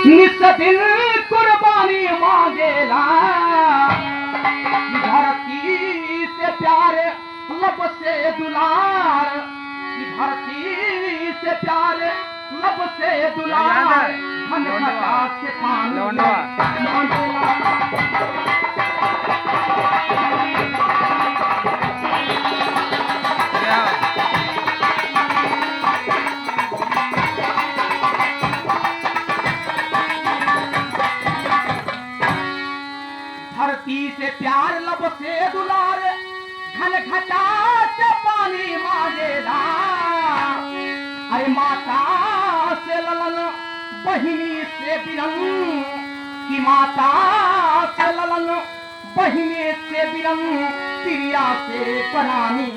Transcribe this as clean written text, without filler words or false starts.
निस दिन कुर्बानी मांगेला धरती से प्यार लब से दुलार धरती से प्यार लब से दुलार मन खटा से पानी मांगेला धरती से प्यार लब से दुलार घन घटा से पानी मांगेला अरे माता से ललन बहिनी से बिरन की माता से ललन बहिनी से बिरन प्रिया से परानी